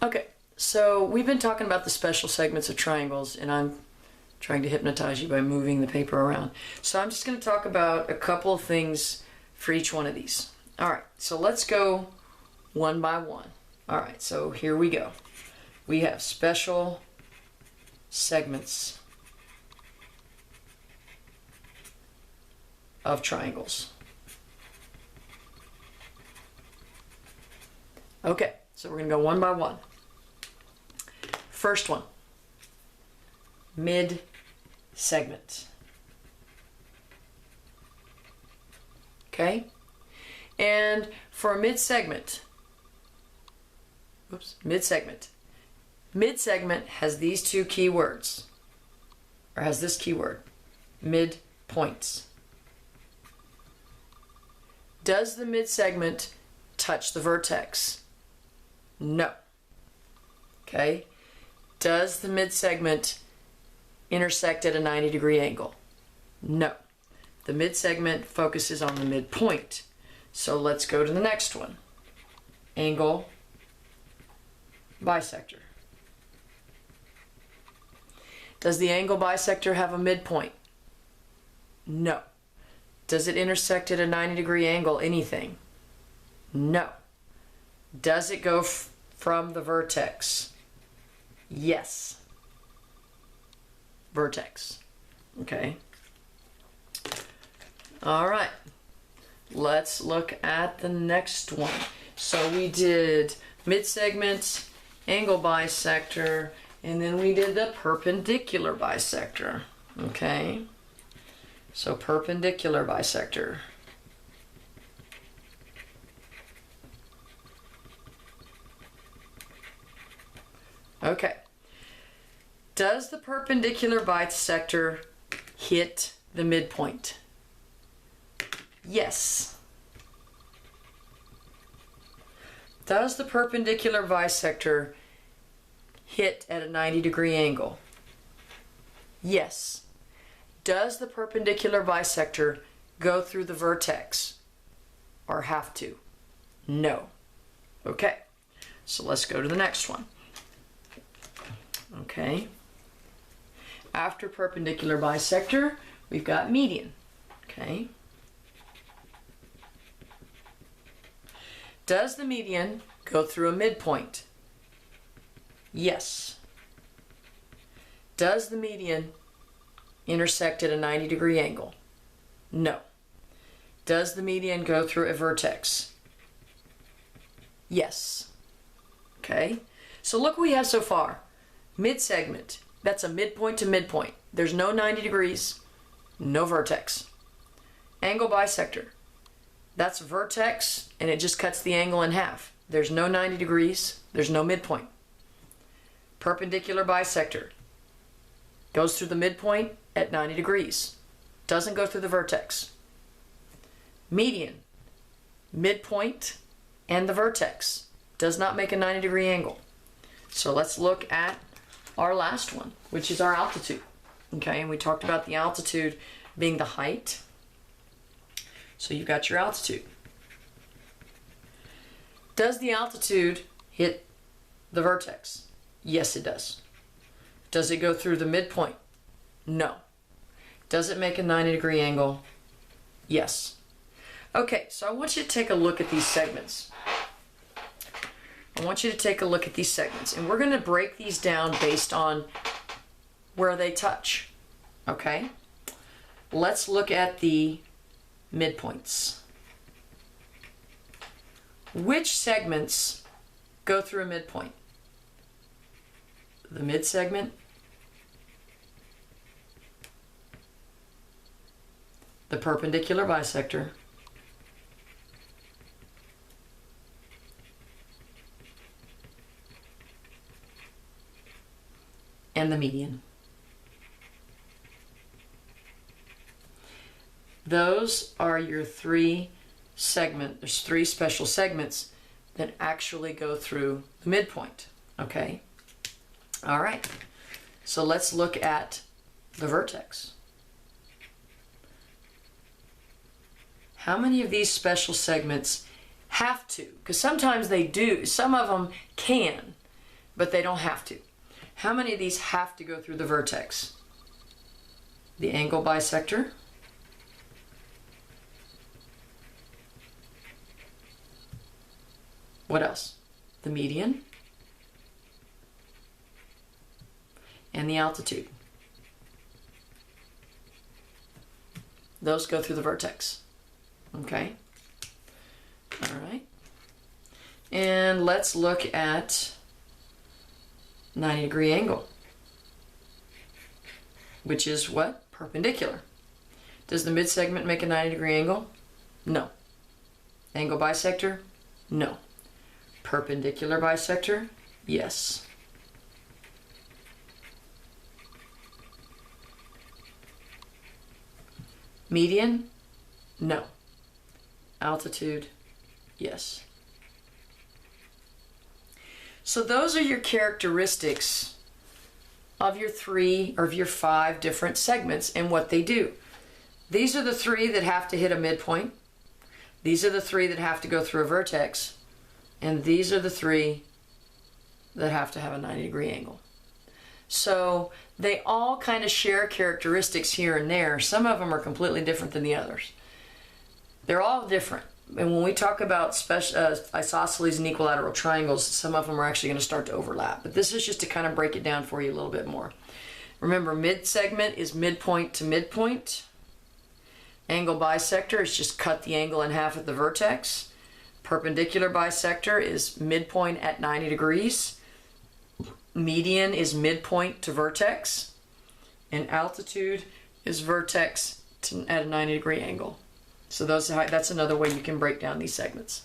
Okay, so we've been talking about the special segments of triangles, and I'm trying to hypnotize you by moving the paper around. So I'm just going to talk about a couple of things for each one of these. All right, so let's go one by one. All right, so here we go. We have special segments of triangles. Okay, so we're going to go one by one. First one, mid-segment. Okay? And for a mid-segment, mid-segment has these two keywords, or has this keyword, midpoints. Does the mid-segment touch the vertex? No. Okay? Does the mid-segment intersect at a 90-degree angle? No. The mid-segment focuses on the midpoint. So let's go to the next one. Angle bisector. Does the angle bisector have a midpoint? No. Does it intersect at a 90-degree angle? Anything? No. Does it go from the vertex? Yes. Vertex. Okay. All right. Let's look at the next one. So we did mid-segment, angle bisector, and then we did the perpendicular bisector. Okay. So perpendicular bisector. Okay. Does the perpendicular bisector hit the midpoint? Yes. Does the perpendicular bisector hit at a 90-degree angle? Yes. Does the perpendicular bisector go through the vertex or have to? No. Okay. So let's go to the next one. Okay. After perpendicular bisector, we've got median. Okay. Does the median go through a midpoint? Yes. Does the median intersect at a 90-degree angle? No. Does the median go through a vertex? Yes. Okay. So look what we have so far. Mid-segment, that's a midpoint to midpoint. There's no 90 degrees, no vertex. Angle bisector, that's vertex and it just cuts the angle in half. There's no 90 degrees, there's no midpoint. Perpendicular bisector, goes through the midpoint at 90 degrees, doesn't go through the vertex. Median, midpoint and the vertex, does not make a 90-degree angle. So let's look at our last one, which is our altitude. Okay, and we talked about the altitude being the height. So you've got your altitude. Does the altitude hit the vertex? Yes, it does. Does it go through the midpoint? No. Does it make a 90-degree angle? Yes. Okay, so I want you to take a look at these segments. I want you to take a look at these segments, and we're going to break these down based on where they touch. Okay? Let's look at the midpoints. Which segments go through a midpoint? The mid-segment, the perpendicular bisector, and the median. Those are your three segments. There's three special segments that actually go through the midpoint. Okay? All right. So let's look at the vertex. How many of these special segments have to? Because sometimes they do. Some of them can. but they don't have to. How many of these have to go through the vertex? The angle bisector, what else? The median, and the altitude. Those go through the vertex. Okay? All right. And let's look at 90-degree angle, which is what? Perpendicular. Does the midsegment make a 90-degree angle? No. Angle bisector? No. Perpendicular bisector? Yes. Median? No. Altitude? Yes. So those are your characteristics of your 3 or of your 5 different segments and what they do. These are the 3 that have to hit a midpoint. These are the 3 that have to go through a vertex. And these are the 3 that have to have a 90-degree angle. So they all kind of share characteristics here and there. Some of them are completely different than the others. They're all different. And when we talk about isosceles and equilateral triangles, some of them are actually going to start to overlap. But this is just to kind of break it down for you a little bit more. Remember, mid-segment is midpoint to midpoint. Angle bisector is just cut the angle in half at the vertex. Perpendicular bisector is midpoint at 90 degrees. Median is midpoint to vertex. And altitude is vertex at a 90-degree angle. So that's another way you can break down these segments.